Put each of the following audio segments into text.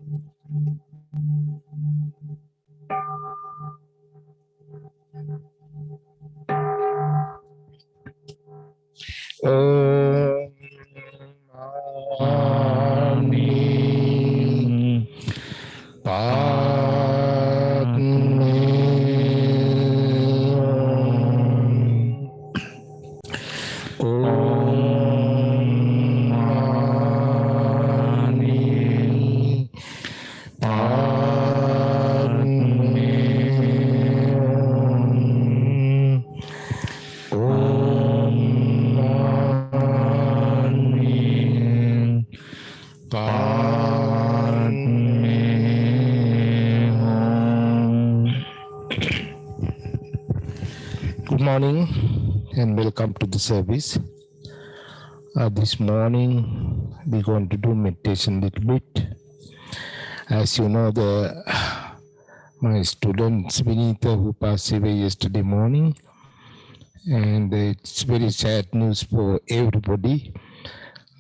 Om Mani Padme Om Mani Padme Om Mani Padme Good morning and welcome to the service. This morning we're going to do meditation a little bit. As you know, my students Vinita who passed away yesterday morning, and it's very sad news for everybody.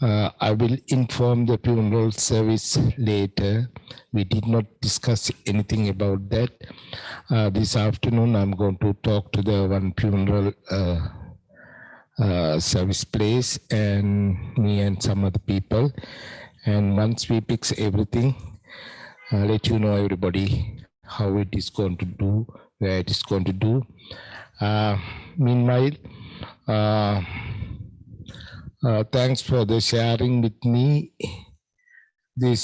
I will inform the funeral service later. We did not discuss anything about that. This afternoon, I'm going to talk to the one funeral service place and me and some other people. And once we fix everything, I'll let you know everybody how it is going to do, where it is going to do. Meanwhile, thanks for the sharing with me this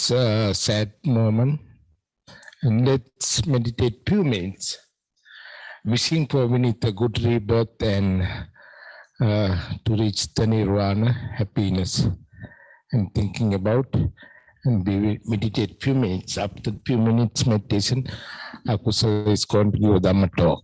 sad moment. And let's meditate 2 minutes. Wishing for Vinita good rebirth and to reach the nirvana, happiness, and thinking about, and we will meditate few minutes. After few minutes meditation, Akusala is going to give a Dhamma talk.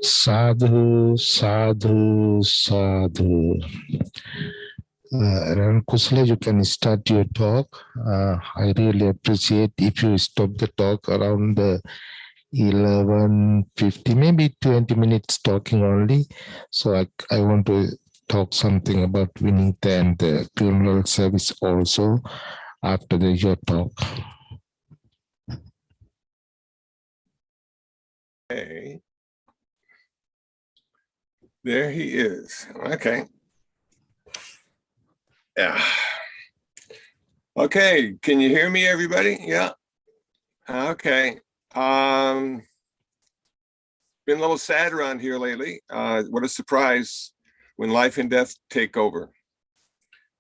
Sadhu, sadhu, sadhu. Kusala, you can start your talk. I really appreciate if you stop the talk around the 11:50, maybe 20 minutes talking only. So I want to talk something about Vinita and the funeral service also after your talk. Okay. There he is. Okay. Yeah. Okay. Can you hear me, everybody? Yeah. Okay. Been a little sad around here lately. What a surprise when life and death take over.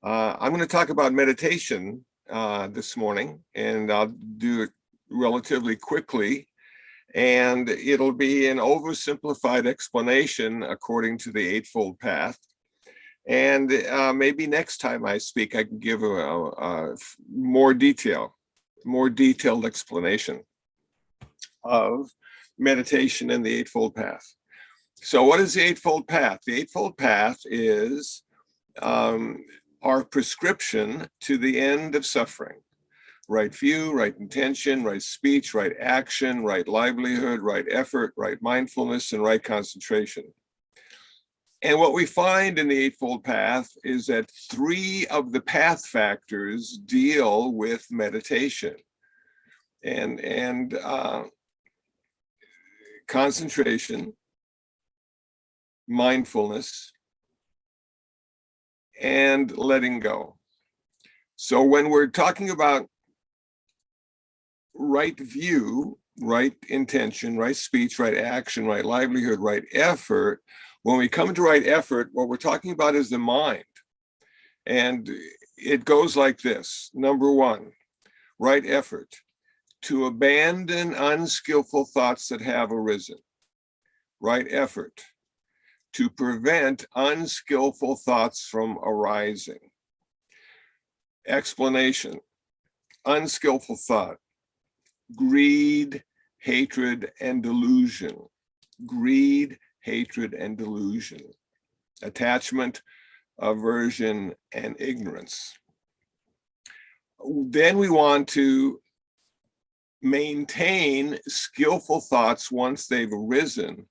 I'm going to talk about meditation this morning, and I'll do it relatively quickly. And it'll be an oversimplified explanation according to the Eightfold Path. And maybe next time I speak, I can give a more detailed explanation of meditation and the Eightfold Path. So what is the Eightfold Path? The Eightfold Path is our prescription to the end of suffering. Right view, right intention, right speech, right action, right livelihood, right effort, right mindfulness, and right concentration. And what we find in the Eightfold Path is that 3 of the path factors deal with meditation and concentration, mindfulness, and letting go. So when we're talking about right view, right intention, right speech, right action, right livelihood, right effort, when we come to right effort, what we're talking about is the mind. And it goes like this. Number 1, right effort, to abandon unskillful thoughts that have arisen. Right effort, to prevent unskillful thoughts from arising. Explanation, unskillful thought, greed, hatred, and delusion. Greed, hatred, and delusion. Attachment, aversion, and ignorance. Then we want to maintain skillful thoughts once they've arisen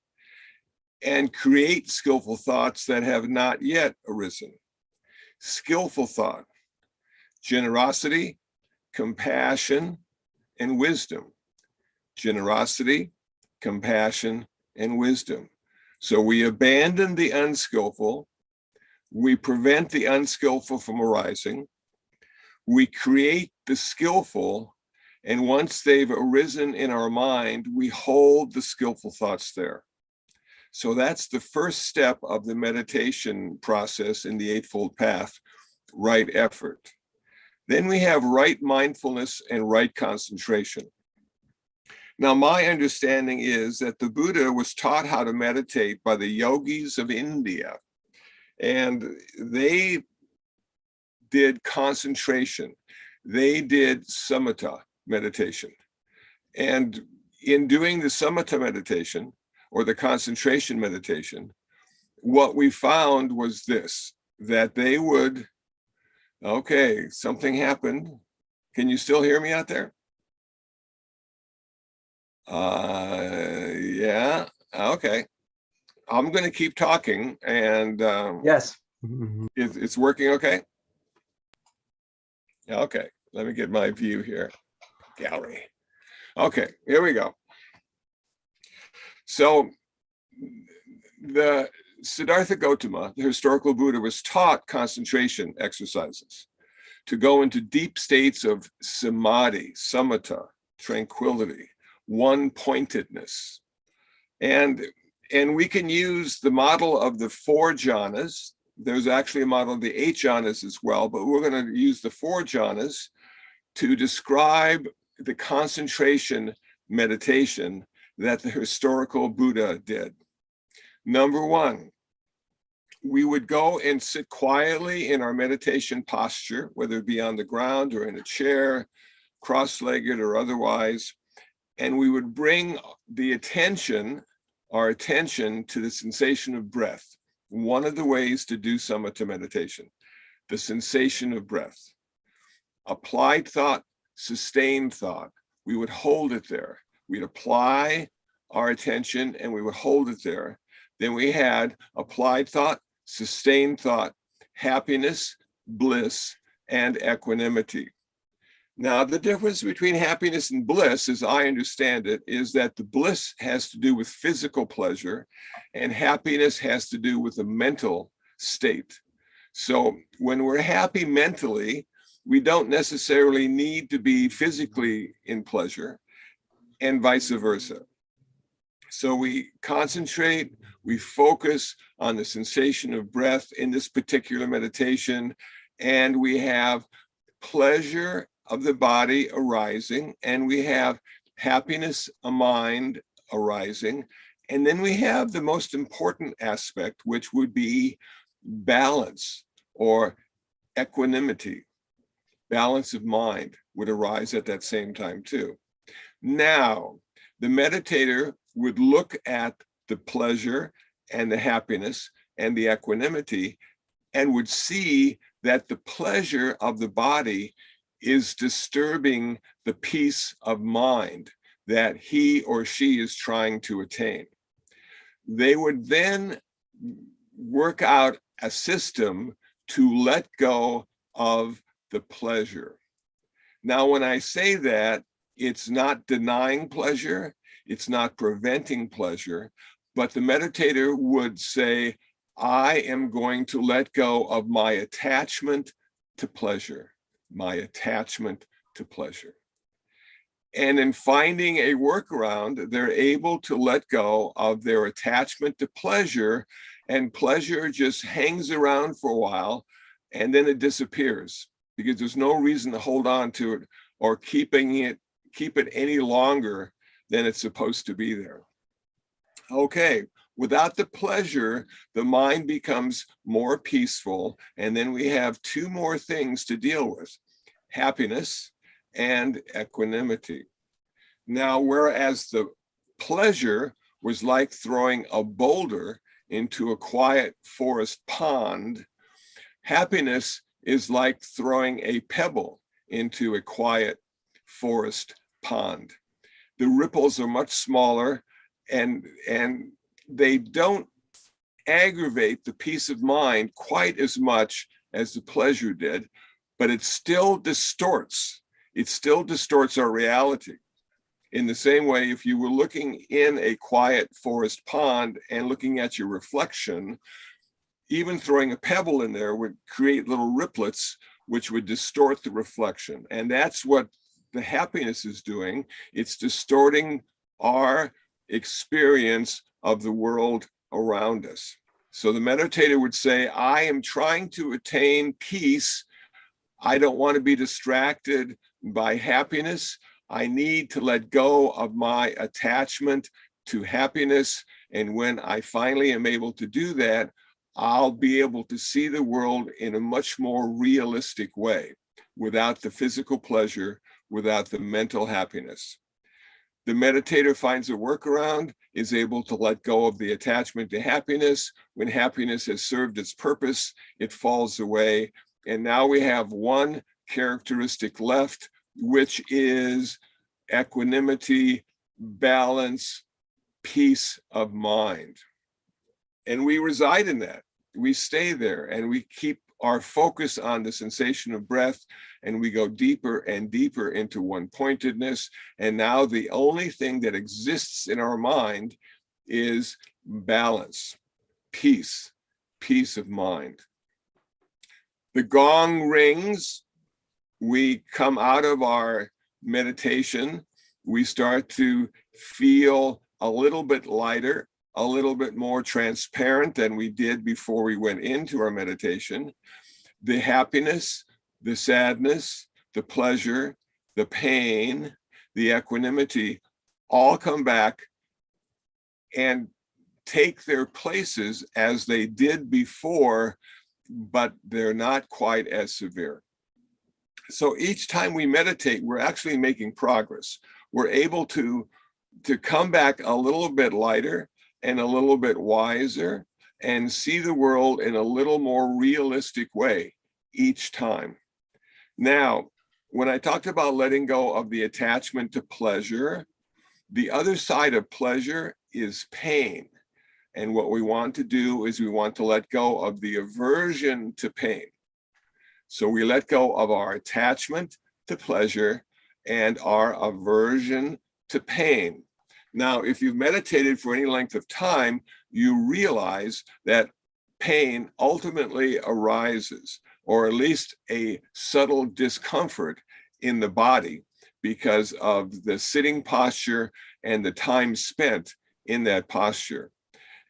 and create skillful thoughts that have not yet arisen. Skillful thought, generosity, compassion, and wisdom. Generosity, compassion, and wisdom. So we abandon the unskillful, we prevent the unskillful from arising, we create the skillful, and once they've arisen in our mind, we hold the skillful thoughts there. So that's the first step of the meditation process in the Eightfold Path, right effort. Then we have right mindfulness and right concentration. Now, my understanding is that the Buddha was taught how to meditate by the yogis of India, and they did concentration. They did samatha meditation. And in doing the samatha meditation, or the concentration meditation, what we found was this, that they would, okay, something happened. Can you still hear me out there? Yeah, okay. I'm going to keep talking, and yes, it's working okay? Okay, let me get my view here. Gallery. Okay, here we go. So the Siddhartha Gautama, the historical Buddha, was taught concentration exercises to go into deep states of samadhi, samatha, tranquility, one-pointedness. And we can use the model of the 4 jhanas. There's actually a model of the 8 jhanas as well, but we're going to use the 4 jhanas to describe the concentration meditation that the historical Buddha did. Number 1, we would go and sit quietly in our meditation posture, whether it be on the ground or in a chair, cross-legged or otherwise, and we would bring the attention our attention to the sensation of breath. One of the ways to do samatha meditation, the sensation of breath. Applied thought, sustained thought. We would hold it there. We'd apply our attention and we would hold it there. Then we had applied thought, sustained thought, happiness, bliss, and equanimity. Now, the difference between happiness and bliss, as I understand it, is that the bliss has to do with physical pleasure and happiness has to do with a mental state. So when we're happy mentally, we don't necessarily need to be physically in pleasure, and vice versa. So we concentrate, we focus on the sensation of breath in this particular meditation, and we have pleasure of the body arising, and we have happiness of mind arising, and then we have the most important aspect, which would be balance or equanimity. Balance of mind would arise at that same time too. Now, the meditator would look at the pleasure and the happiness and the equanimity and would see that the pleasure of the body is disturbing the peace of mind that he or she is trying to attain. They would then work out a system to let go of the pleasure. Now, when I say that, it's not denying pleasure, it's not preventing pleasure, but the meditator would say, I am going to let go of my attachment to pleasure, my attachment to pleasure. And in finding a workaround, they're able to let go of their attachment to pleasure, and pleasure just hangs around for a while, and then it disappears because there's no reason to hold on to it or keep it any longer than it's supposed to be there. Okay, without the pleasure, the mind becomes more peaceful, and then we have two more things to deal with: happiness and equanimity. Now, whereas the pleasure was like throwing a boulder into a quiet forest pond, happiness is like throwing a pebble into a quiet forest pond. The ripples are much smaller, and they don't aggravate the peace of mind quite as much as the pleasure did, but it still distorts. It still distorts our reality. In the same way, if you were looking in a quiet forest pond and looking at your reflection, even throwing a pebble in there would create little riplets, which would distort the reflection. And that's what the happiness is doing. It's distorting our experience of the world around us. So the meditator would say, I am trying to attain peace. I don't want to be distracted by happiness. I need to let go of my attachment to happiness. And when I finally am able to do that, I'll be able to see the world in a much more realistic way, without the physical pleasure, without the mental happiness. The meditator finds a workaround, is able to let go of the attachment to happiness. When happiness has served its purpose, it falls away. And now we have one characteristic left, which is equanimity, balance, peace of mind. And we reside in that. We stay there and we keep our focus on the sensation of breath, and we go deeper and deeper into one-pointedness. And now the only thing that exists in our mind is balance, peace, peace of mind. The gong rings. We come out of our meditation, we start to feel a little bit lighter, a little bit more transparent than we did before we went into our meditation. The happiness, the sadness, the pleasure, the pain, the equanimity all come back and take their places as they did before, but they're not quite as severe. So each time we meditate, we're actually making progress. We're able to come back a little bit lighter and a little bit wiser and see the world in a little more realistic way each time. Now, when I talked about letting go of the attachment to pleasure, the other side of pleasure is pain. And what we want to do is we want to let go of the aversion to pain. So we let go of our attachment to pleasure and our aversion to pain. Now, if you've meditated for any length of time, you realize that pain ultimately arises, or at least a subtle discomfort in the body because of the sitting posture and the time spent in that posture.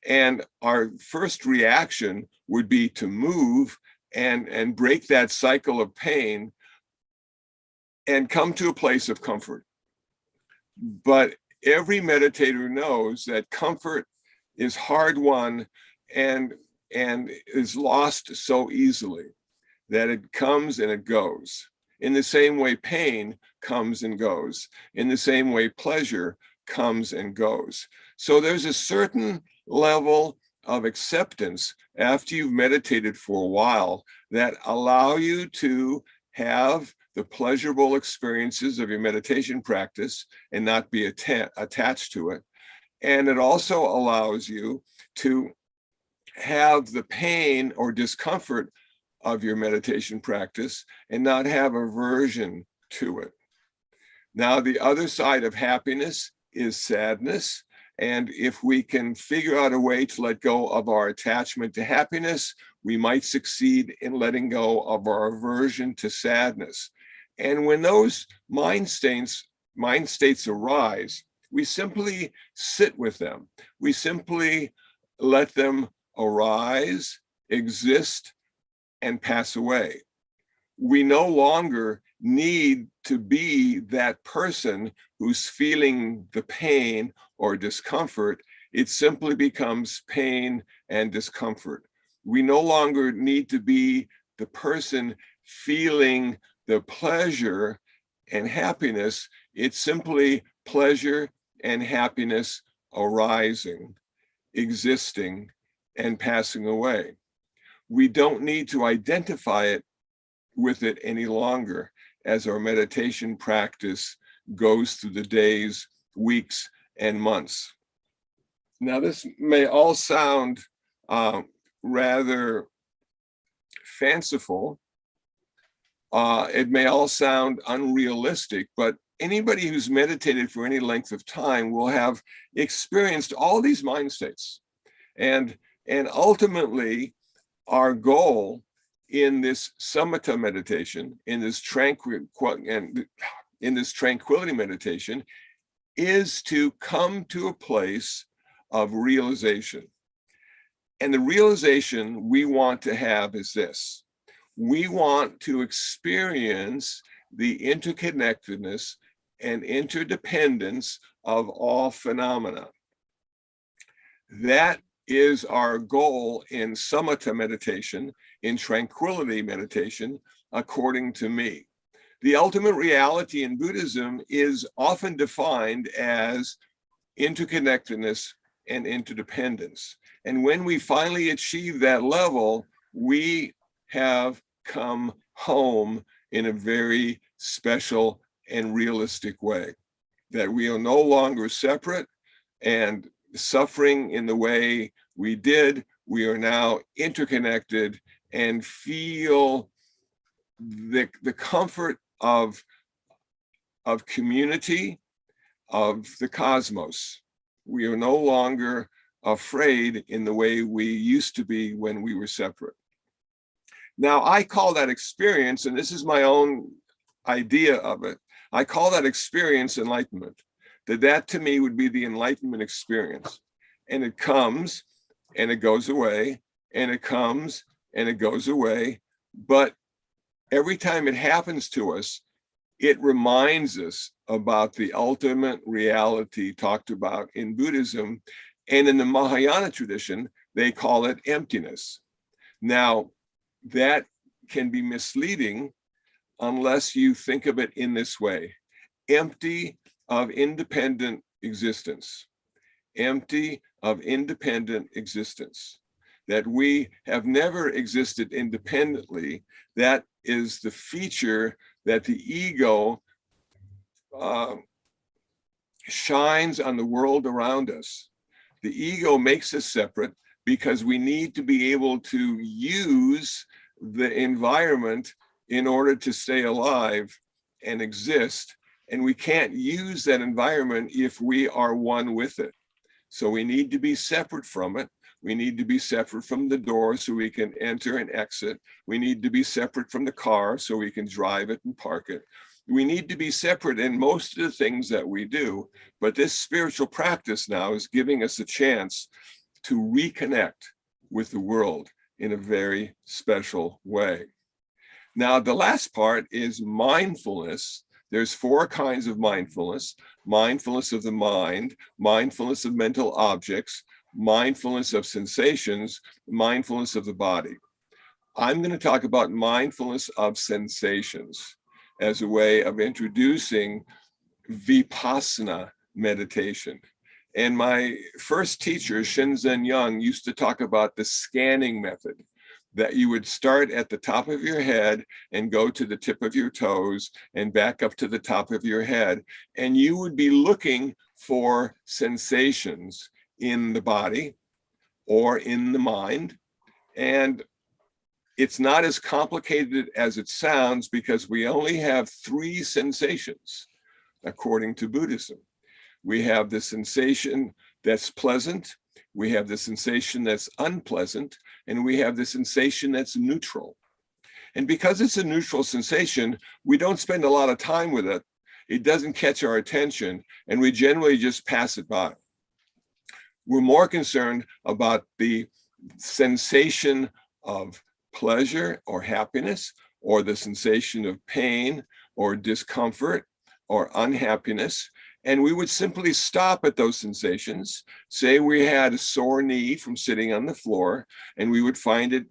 And our first reaction would be to move and break that cycle of pain and come to a place of comfort. But every meditator knows that comfort is hard won and is lost so easily, that it comes and it goes. In the same way pain comes and goes. In the same way pleasure comes and goes. So there's a certain level of acceptance after you've meditated for a while that allow you to have the pleasurable experiences of your meditation practice and not be attached to it. And it also allows you to have the pain or discomfort of your meditation practice and not have aversion to it. Now, the other side of happiness is sadness. And if we can figure out a way to let go of our attachment to happiness, we might succeed in letting go of our aversion to sadness. And when those mind states arise, we simply sit with them. We simply let them arise, exist, and pass away. We no longer need to be that person who's feeling the pain or discomfort. It simply becomes pain and discomfort. We no longer need to be the person feeling the pleasure and happiness. It's simply pleasure and happiness arising, existing, and passing away. We don't need to identify it with it any longer as our meditation practice goes through the days, weeks, and months. Now, this may all sound rather fanciful. It may all sound unrealistic, but anybody who's meditated for any length of time will have experienced all these mind states. And ultimately, our goal in this samatha meditation, in this tranquility meditation, is to come to a place of realization. And the realization we want to have is this: we want to experience the interconnectedness and interdependence of all phenomena. That is our goal in samatha meditation, in tranquility meditation, according to me. The ultimate reality in Buddhism is often defined as interconnectedness and interdependence. And when we finally achieve that level, we have come home in a very special and realistic way, that we are no longer separate and suffering in the way we did. We are now interconnected and feel the comfort of community, of the cosmos. We are no longer afraid in the way we used to be when we were separate. Now, I call that experience, and this is my own idea of it, I call that experience enlightenment. That to me would be the Enlightenment experience. And it comes and it goes away, and it comes and it goes away. But every time it happens to us, it reminds us about the ultimate reality talked about in Buddhism. And in the Mahayana tradition, they call it emptiness. Now, that can be misleading unless you think of it in this way: empty of independent existence, empty of independent existence, that we have never existed independently. That is the feature that the ego shines on the world around us. The ego makes us separate because we need to be able to use the environment in order to stay alive and exist. And we can't use that environment if we are one with it. So we need to be separate from it. We need to be separate from the door so we can enter and exit. We need to be separate from the car so we can drive it and park it. We need to be separate in most of the things that we do. But this spiritual practice now is giving us a chance to reconnect with the world in a very special way. Now, the last part is mindfulness. There's 4 kinds of mindfulness: mindfulness of the mind, mindfulness of mental objects, mindfulness of sensations, mindfulness of the body. I'm going to talk about mindfulness of sensations as a way of introducing vipassana meditation. And my first teacher, Shinzen Young, used to talk about the scanning method, that you would start at the top of your head and go to the tip of your toes and back up to the top of your head. And you would be looking for sensations in the body or in the mind. And it's not as complicated as it sounds, because we only have 3 sensations, according to Buddhism. We have the sensation that's pleasant, we have the sensation that's unpleasant, and we have the sensation that's neutral. And because it's a neutral sensation, we don't spend a lot of time with it. It doesn't catch our attention, and we generally just pass it by. We're more concerned about the sensation of pleasure or happiness, or the sensation of pain or discomfort or unhappiness. And we would simply stop at those sensations. Say we had a sore knee from sitting on the floor, and we would find it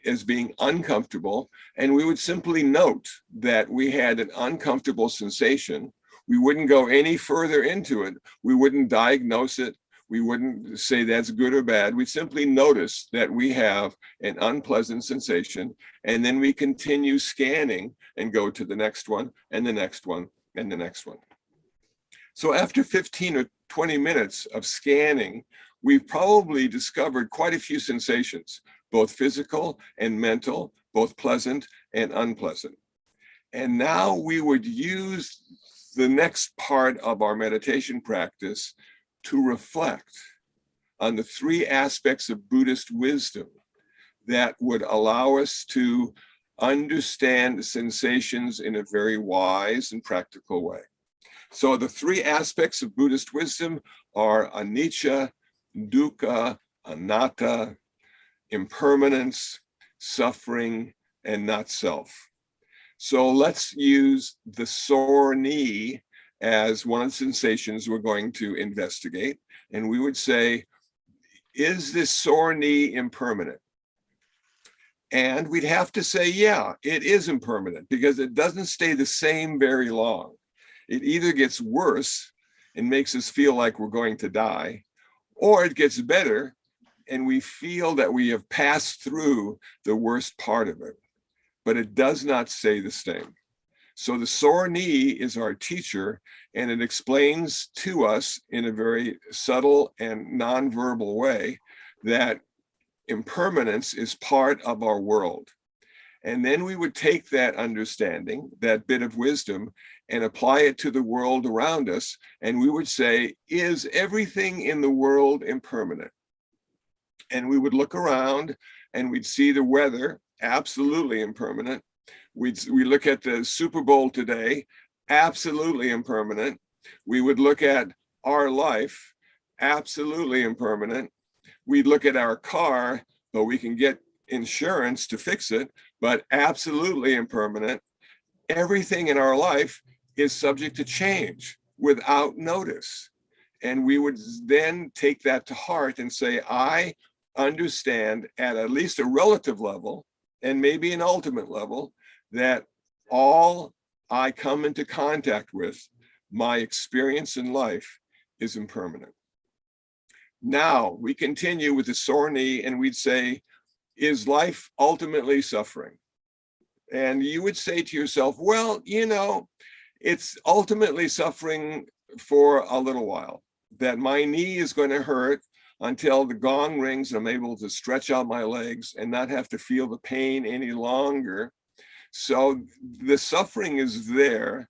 as being uncomfortable. And we would simply note that we had an uncomfortable sensation. We wouldn't go any further into it. We wouldn't diagnose it. We wouldn't say that's good or bad. We simply notice that we have an unpleasant sensation, and then we continue scanning and go to the next one and the next one and the next one. So after 15 or 20 minutes of scanning, we've probably discovered quite a few sensations, both physical and mental, both pleasant and unpleasant. And now we would use the next part of our meditation practice to reflect on the 3 aspects of Buddhist wisdom that would allow us to understand sensations in a very wise and practical way. So the 3 aspects of Buddhist wisdom are anicca, dukkha, anatta, impermanence, suffering, and not self. So let's use the sore knee as one of the sensations we're going to investigate. And we would say, is this sore knee impermanent? And we'd have to say, yeah, it is impermanent, because it doesn't stay the same very long. It either gets worse and makes us feel like we're going to die, or it gets better and we feel that we have passed through the worst part of it, but it does not stay the same. So the sore knee is our teacher, and it explains to us in a very subtle and nonverbal way that impermanence is part of our world. And then we would take that understanding, that bit of wisdom, and apply it to the world around us. And we would say, is everything in the world impermanent? And we would look around and we'd see the weather, absolutely impermanent. We look at the Super Bowl today, absolutely impermanent. We would look at our life, absolutely impermanent. We'd look at our car, but we can get insurance to fix it, but absolutely impermanent. Everything in our life is subject to change without notice. And we would then take that to heart and say, I understand at least a relative level, and maybe an ultimate level, that all I come into contact with, my experience in life, is impermanent. Now we continue with the sore knee and we'd say, is life ultimately suffering? And you would say to yourself, well, it's ultimately suffering for a little while, that my knee is going to hurt until the gong rings and I'm able to stretch out my legs and not have to feel the pain any longer. So the suffering is there.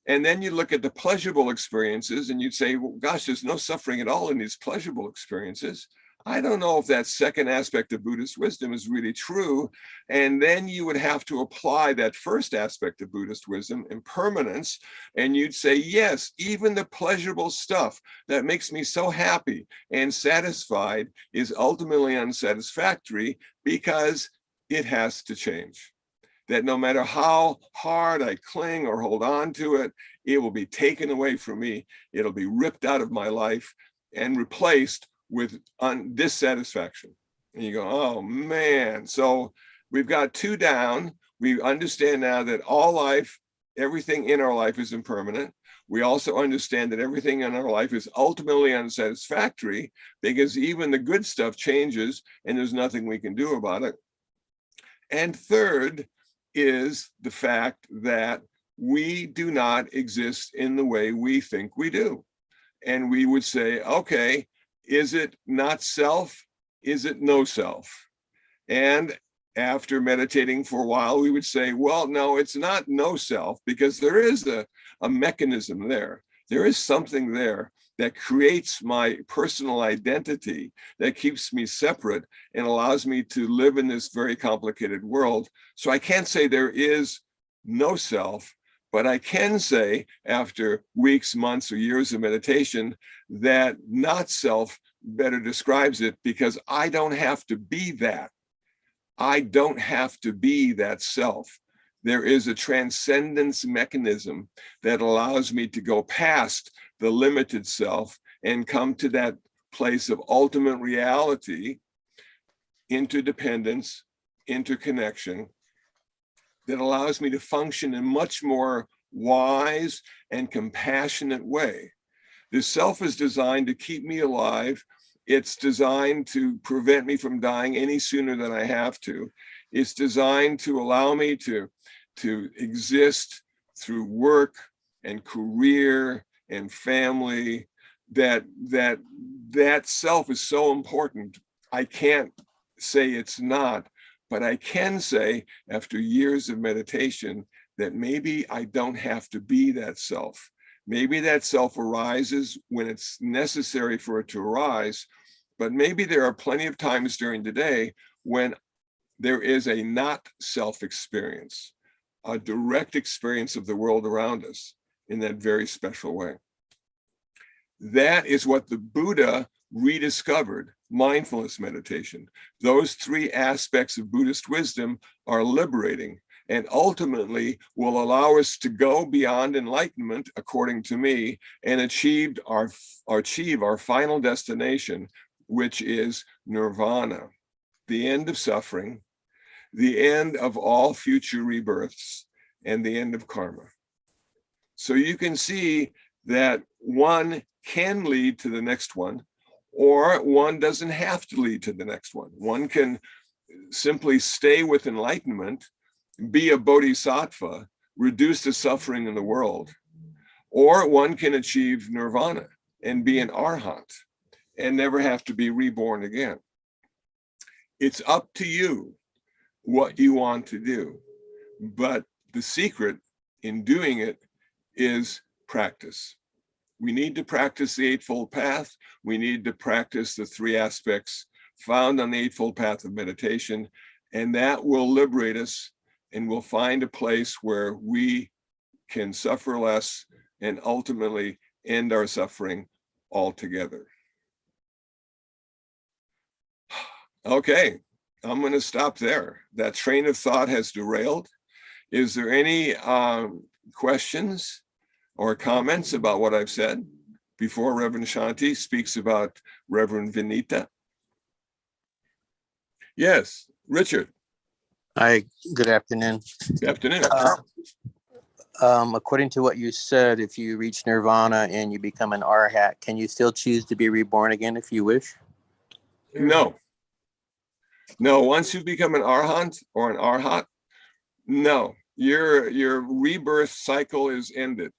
And then you look at the pleasurable experiences and you'd say, well, gosh, there's no suffering at all in these pleasurable experiences. I don't know if that second aspect of Buddhist wisdom is really true. And then you would have to apply that first aspect of Buddhist wisdom, impermanence, and you'd say, yes, even the pleasurable stuff that makes me so happy and satisfied is ultimately unsatisfactory because it has to change. That no matter how hard I cling or hold on to it, it will be taken away from me. It'll be ripped out of my life and replaced with dissatisfaction. And you go, oh man. So we've got two down. We understand now that all life, everything in our life is impermanent. We also understand that everything in our life is ultimately unsatisfactory because even the good stuff changes and there's nothing we can do about it. And third is the fact that we do not exist in the way we think we do. And we would say, okay, is it not self? Is it no self? And after meditating for a while, we would say, well, no, it's not no self, because there is a mechanism there. There is something there that creates my personal identity, that keeps me separate and allows me to live in this very complicated world. So I can't say there is no self, but I can say after weeks, months, or years of meditation that not self better describes it, because I don't have to be that. I don't have to be that self. There is a transcendence mechanism that allows me to go past the limited self and come to that place of ultimate reality, interdependence, interconnection, that allows me to function in a much more wise and compassionate way. The self is designed to keep me alive. It's designed to prevent me from dying any sooner than I have to. It's designed to allow me to exist through work and career and family. That self is so important. I can't say it's not, but I can say after years of meditation that maybe I don't have to be that self. Maybe that self arises when it's necessary for it to arise, but maybe there are plenty of times during the day when there is a not self experience, a direct experience of the world around us in that very special way. That is what the Buddha rediscovered, mindfulness meditation. Those three aspects of Buddhist wisdom are liberating and ultimately will allow us to go beyond enlightenment, according to me, and achieve our final destination, which is nirvana, the end of suffering, the end of all future rebirths, and the end of karma. So you can see that one can lead to the next one, or one doesn't have to lead to the next one. One can simply stay with enlightenment, be a bodhisattva, reduce the suffering in the world, or one can achieve nirvana and be an arhat and never have to be reborn again. It's up to you what you want to do, but the secret in doing it is practice. We need to practice the Eightfold Path. We need to practice the three aspects found on the Eightfold Path of meditation, and that will liberate us, and we'll find a place where we can suffer less and ultimately end our suffering altogether. Okay, I'm going to stop there. That train of thought has derailed. Is there any questions or comments about what I've said before Reverend Shanti speaks about Reverend Vinita? Yes, Richard. Hi, good afternoon. Good afternoon. according to what you said, if you reach nirvana and you become an arhat, can you still choose to be reborn again if you wish? No. No, once you become an arhat or an arhat, no, your rebirth cycle is ended.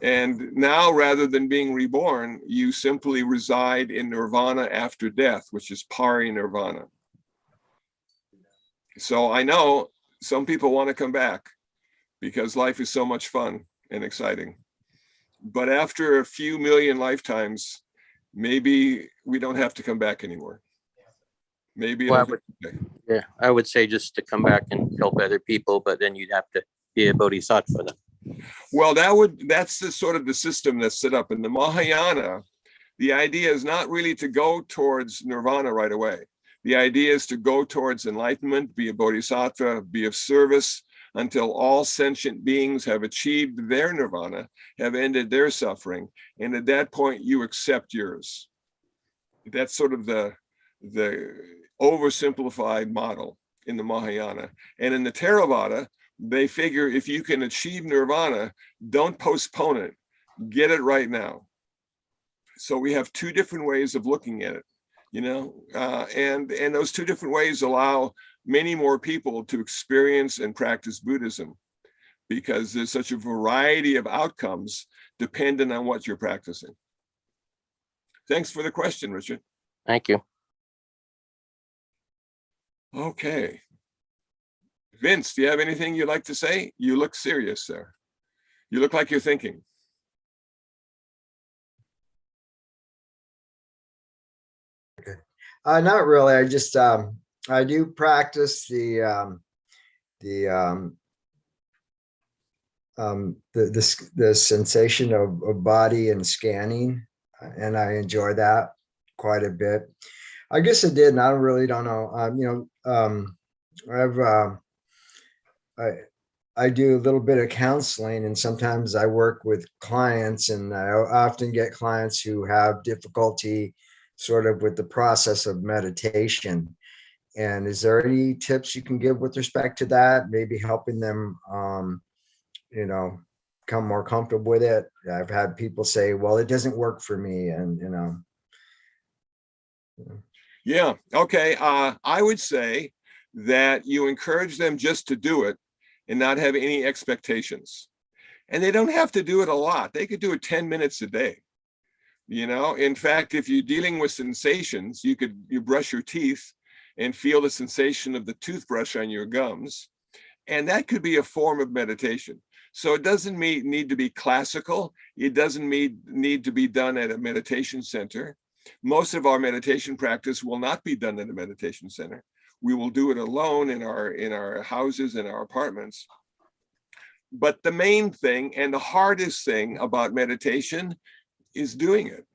And now, rather than being reborn, you simply reside in nirvana after death, which is pari-nirvana. So I know some people want to come back because life is so much fun and exciting. But after a few million lifetimes, maybe we don't have to come back anymore. Maybe Well, I would say just to come back and help other people, but then you'd have to be a bodhisattva then. well, that's the sort of the system that's set up in the Mahayana. The idea is not really to go towards nirvana right away. The idea is to go towards enlightenment, be a bodhisattva, be of service until all sentient beings have achieved their nirvana, have ended their suffering, and at that point you accept yours. That's sort of the oversimplified model in the Mahayana. And in the Theravada, they figure if you can achieve nirvana, don't postpone it, get it right now. So we have two different ways of looking at it, you know, and those two different ways allow many more people to experience and practice Buddhism because there's such a variety of outcomes dependent on what you're practicing. Thanks for the question, Richard. Thank you. Okay. Vince, do you have anything you'd like to say? You look serious, sir. You look like you're thinking. Okay. Not really. I just I do practice the sensation of body and scanning, and I enjoy that quite a bit. I guess I did, and I really don't know. I do a little bit of counseling, and sometimes I work with clients, and I often get clients who have difficulty sort of with the process of meditation. And is there any tips you can give with respect to that? Maybe helping them, become more comfortable with it. I've had people say, well, it doesn't work for me. And, Yeah, okay. I would say that you encourage them just to do it and not have any expectations. And they don't have to do it a lot. They could do it 10 minutes a day. You know, in fact, if you're dealing with sensations, you brush your teeth and feel the sensation of the toothbrush on your gums. And that could be a form of meditation. So it doesn't need to be classical. It doesn't need to be done at a meditation center. Most of our meditation practice will not be done at a meditation center. We will do it alone in our houses, in our apartments. But the main thing and the hardest thing about meditation is doing it,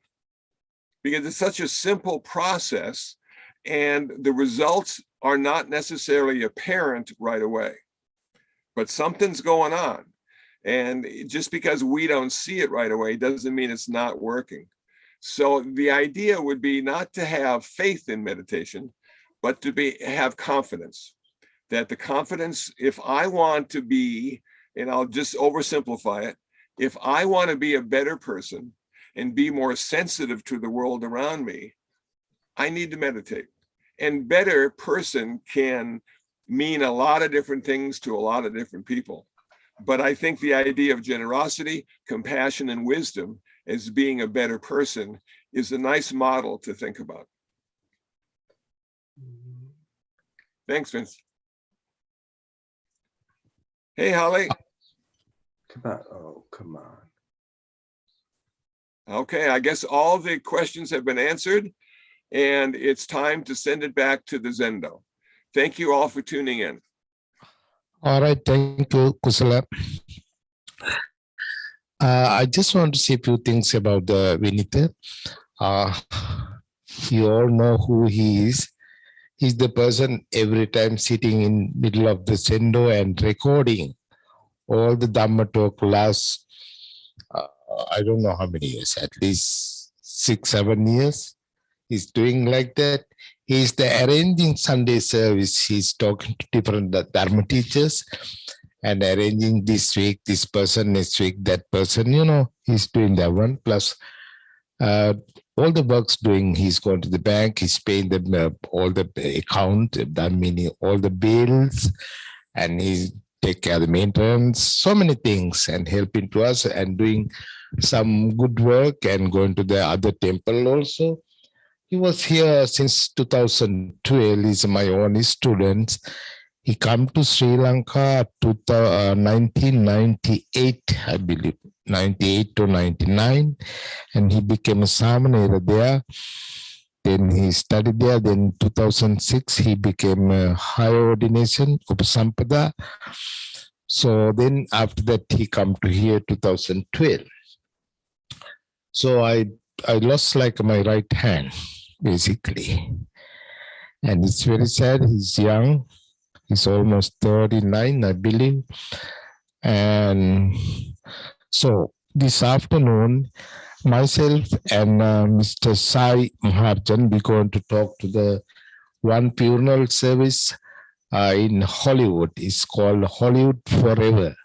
because it's such a simple process and the results are not necessarily apparent right away, but something's going on. And just because we don't see it right away doesn't mean it's not working. So the idea would be not to have faith in meditation, but to have confidence. That the confidence, if I want to be, and I'll just oversimplify it, if I want to be a better person and be more sensitive to the world around me, I need to meditate. And better person can mean a lot of different things to a lot of different people. But I think the idea of generosity, compassion, and wisdom as being a better person is a nice model to think about. Thanks, Vince. Hey, Holly. Come on. Okay, I guess all the questions have been answered, and it's time to send it back to the Zendo. Thank you all for tuning in. All right, thank you, Kusala. I just want to say a few things about the Vinita. You all know who he is. He's the person every time sitting in middle of the Zendo and recording all the Dhamma talk last, I don't know how many years, at least 6-7 years. He's doing like that. He's the arranging Sunday service. He's talking to different Dharma teachers and arranging this week, this person, next week, that person, he's doing that one. Plus, all the work's doing, he's going to the bank, he's paying all the account, that meaning all the bills, and he's take care of the maintenance, so many things, and helping to us and doing some good work and going to the other temple also. He was here since 2012. He's my only student. He came to Sri Lanka 1998, I believe, 98 to 99, and he became a Samanera there. Then he studied there. Then 2006, he became a higher ordination, Upasampada. So then after that, he come to here 2012. So I lost like my right hand, basically. And it's very sad. He's young. He's almost 39, I believe. And so this afternoon, myself and Mr. Sai Maharjan, we're going to talk to the one funeral service in Hollywood. It's called Hollywood Forever.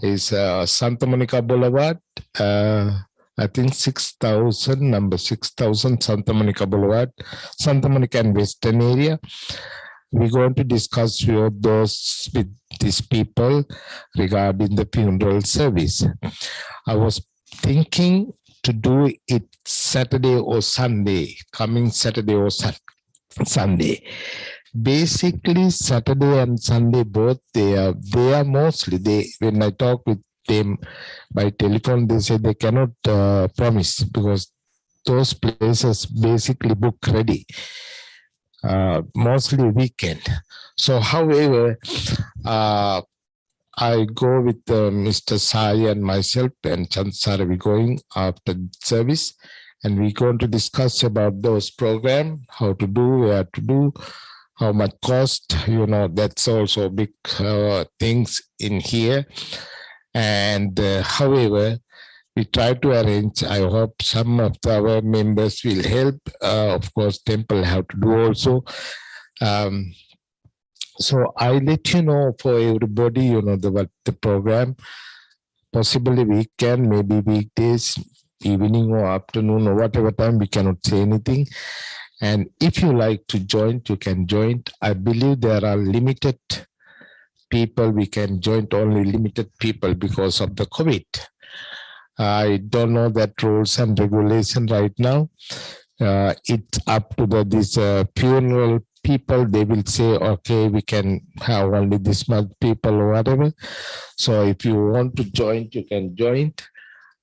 It's Santa Monica Boulevard. I think 6,000, number 6,000, Santa Monica Boulevard, Santa Monica and Western area. We're going to discuss with these people regarding the funeral service. I was thinking to do it Saturday or Sunday, coming Saturday or Sunday. Basically, Saturday and Sunday both, they are mostly, when I talk with them by telephone, they say they cannot promise because those places basically book ready, mostly weekend. So however, I go with Mr. Sai and myself and Chansara, we're going after service, and we're going to discuss about those programs, how to do, where to do, how much cost, that's also big things in here. And however, we try to arrange, I hope some of our members will help. Of course, temple have to do also. So I let you know for everybody, what the program, possibly weekend, maybe weekdays, evening or afternoon or whatever time, we cannot say anything. And if you like to join, you can join. I believe there are limited people. We can join only limited people because of the COVID. I don't know that rules and regulation right now. It's up to this funeral people. They will say, okay, we can have only this much people or whatever. So if you want to join, you can join.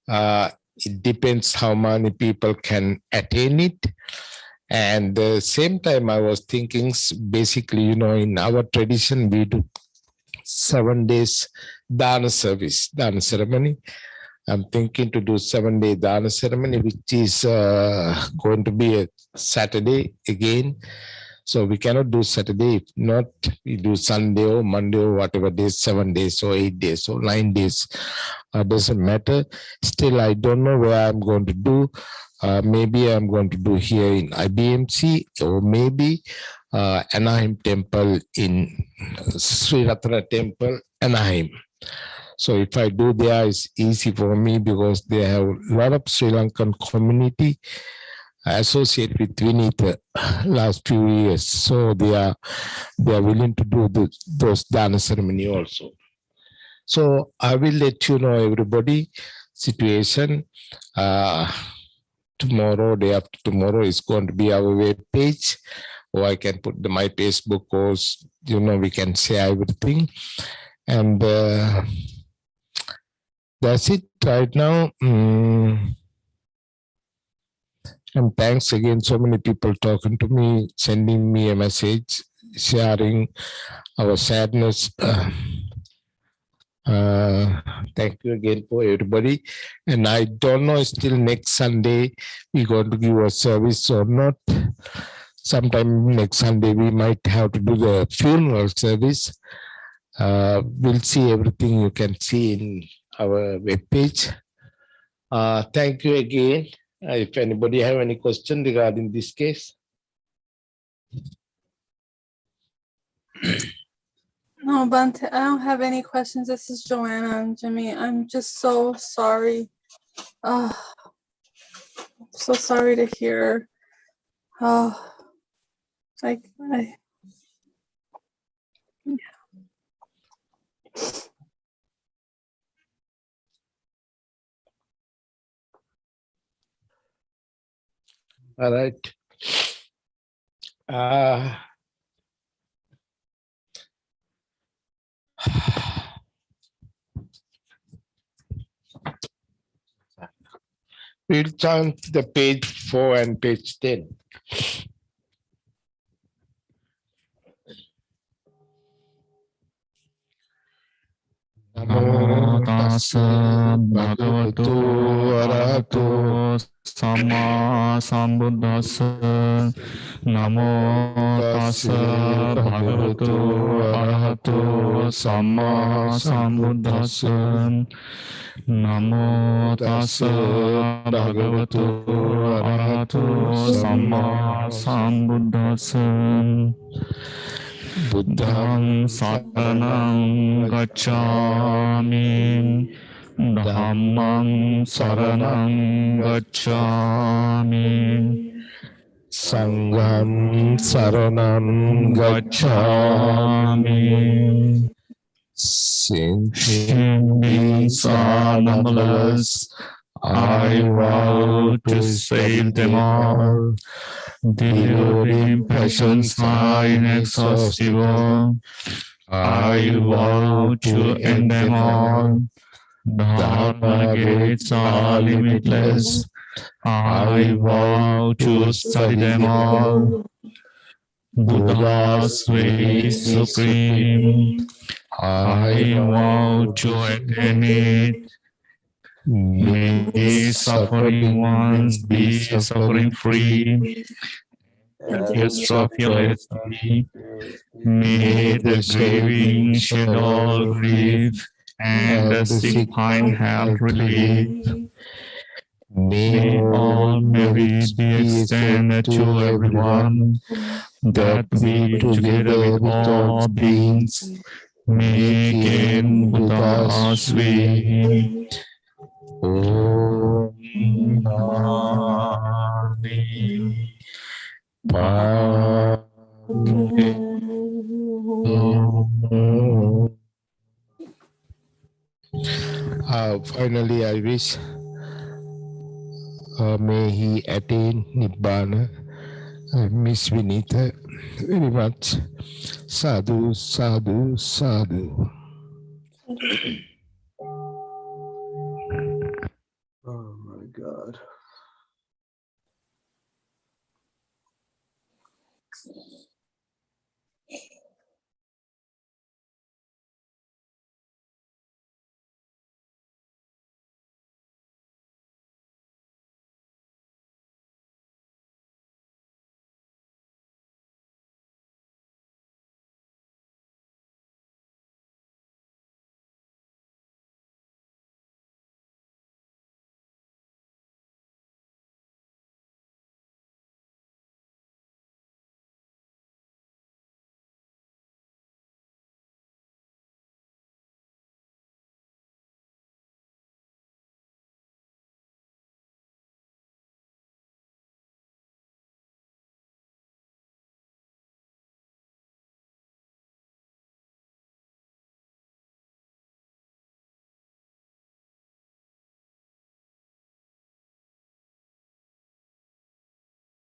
It depends how many people can attend it. And the same time, I was thinking, basically, in our tradition, we do 7 days Dana service, Dana ceremony. I'm thinking to do 7-day Dana ceremony, which is going to be a Saturday again. So we cannot do Saturday. If not, we do Sunday or Monday or whatever days, 7 days or 8 days or 9 days. Doesn't matter. Still, I don't know where I'm going to do. Maybe I'm going to do here in IBMC, or maybe Anaheim Temple in Sri Ratana Temple, Anaheim. So if I do there, it's easy for me because they have a lot of Sri Lankan community associated with Vinita last few years. So they are willing to do those Dana ceremony also. So I will let you know everybody situation. Tomorrow, day after tomorrow is going to be our web page, or I can put my Facebook post, we can share everything. And that's it right now. And thanks again, so many people talking to me, sending me a message, sharing our sadness. Thank you again for everybody. And I don't know still next Sunday we're going to give a service or not. Sometime next Sunday we might have to do the funeral service. We'll see everything you can see in our webpage. Thank you again. If anybody have any question regarding this case. No, Bante, I don't have any questions. This is Joanna and Jimmy. I'm just so sorry. So sorry to hear. I All right. We'll chant the page 4 and page 10. Namo tassa bhagavato arahato samma sambuddhassa. Namo tassa bhagavato arahato samma sambuddhassa. Namo tassa bhagavato arahato samma sambuddhassa. Buddhang saranang gacchami, Dhammang saranang gacchami, Sangham saranam gacchami. Since Beings are numberless, I vow to save them all. Deluded impressions are inexhaustible. I vow to end them all. Dharma gates are limitless. I vow to study them all. Buddha's way is supreme. I vow to attain it. May suffering ones be suffering free. Yes, of your me. May the grieving shed all grief, and the sick find health relief. May all merits be extended to everyone, that we, together with all beings, may gain Buddha's way. Om Mani finally, I wish may he attain Nibbana. I miss Vinita very much. Sadhu, sadhu, sadhu. Oh my God.